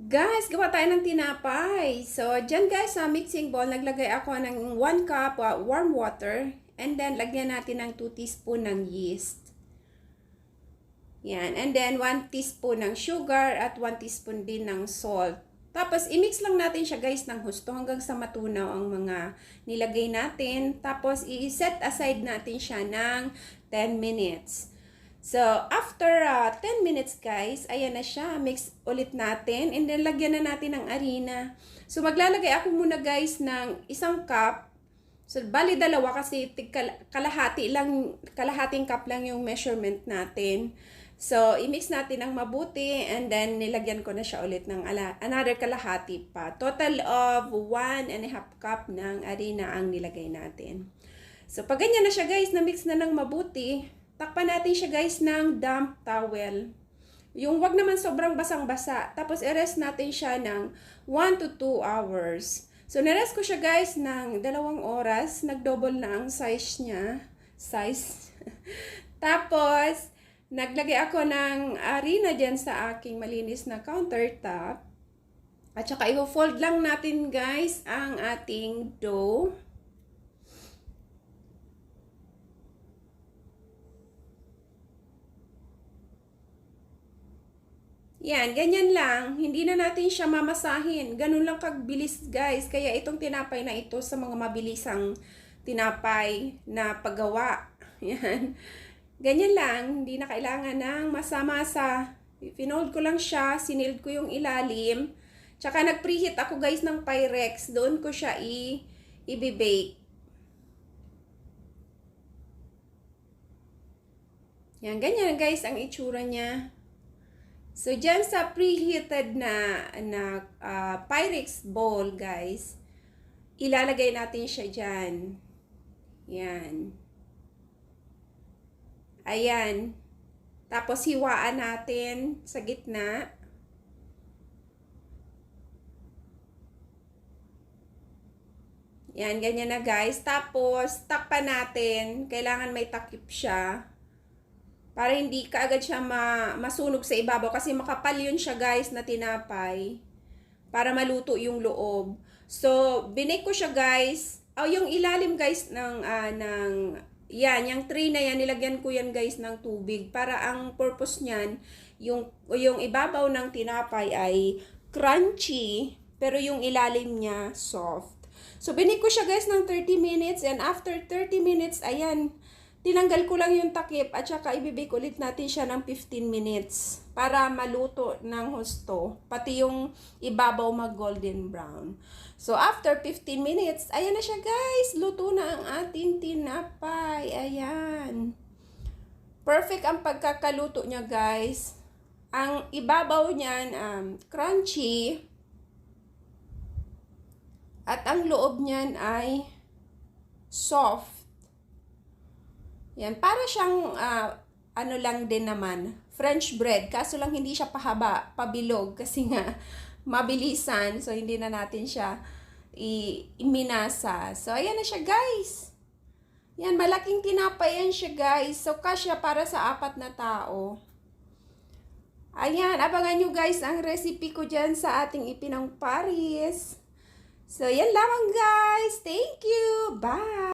Guys, gawa tayo ng tinapay. So, dyan guys, sa mixing bowl, naglagay ako ng 1 cup warm water. And then, lagyan natin ng 2 teaspoon ng yeast. Yan. And then, 1 teaspoon ng sugar at 1 teaspoon din ng salt. Tapos, i-mix lang natin siya guys ng husto hanggang sa matunaw ang mga nilagay natin. Tapos, i-set aside natin siya ng 10 minutes. So, after 10 minutes guys, ayan na siya. Mix ulit natin. And then, lagyan na natin ng harina. So, maglalagay ako muna guys ng 1 cup. So, bali dalawa kasi kalahating cup lang yung measurement natin. So, i-mix natin ng mabuti. And then, nilagyan ko na siya ulit ng another kalahati pa. Total of 1.5 cup ng harina ang nilagay natin. So, pag ganyan na siya guys, na-mix na ng mabuti, takpan natin siya guys ng damp towel. Yung wag naman sobrang basang-basa. Tapos i-rest natin siya ng 1 to 2 hours. So nirest ko siya guys ng 2 oras. Nag-double na ang size niya. Tapos naglagay ako ng harina dyan sa aking malinis na countertop. At saka i-fold lang natin guys ang ating dough. Yan, ganyan lang. Hindi na natin siya mamasahin. Ganun lang kagbilis guys. Kaya itong tinapay na ito sa mga mabilisang tinapay na paggawa. Yan. Ganyan lang. Hindi na kailangan ng masa-masa. Finold ko lang siya. Sinild ko yung ilalim. Tsaka nag-preheat ako guys ng Pyrex. Doon ko siya i-bake. Yan, ganyan guys ang itsura niya. So, dyan sa preheated na Pyrex bowl, guys, ilalagay natin siya dyan. Yan. Ayan. Tapos, hiwaan natin sa gitna. Yan, ganyan na guys. Tapos, takpan natin. Kailangan may takip siya. Para hindi kaagad siya masunog sa ibabaw. Kasi makapal yun siya guys na tinapay. Para maluto yung loob. So, binake ko siya guys. Yung ilalim guys yan, yung tray na yan, nilagyan ko yan guys ng tubig. Para ang purpose niyan, yung ibabaw ng tinapay ay crunchy. Pero yung ilalim niya, soft. So, binake ko siya guys ng 30 minutes. And after 30 minutes, ayan, tinanggal ko lang yung takip at saka ibibake ulit natin siya ng 15 minutes para maluto ng husto. Pati yung ibabaw mag-golden brown. So, after 15 minutes, ayan na siya guys. Luto na ang ating tinapay. Ayan. Perfect ang pagkakaluto niya guys. Ang ibabaw niyan, crunchy. At ang loob niyan ay soft. Yan, para siyang, ano lang din naman, French bread. Kaso lang hindi siya pahaba, pabilog. Kasi nga, mabilisan. So, hindi na natin siya iminasa. So, ayan na siya, guys. Yan, malaking tinapay yan siya, guys. So, kasya para sa 4 na tao. Ayan, abangan nyo, guys, ang recipe ko dyan sa ating Ipinang Paris. So, yan lamang, guys. Thank you. Bye!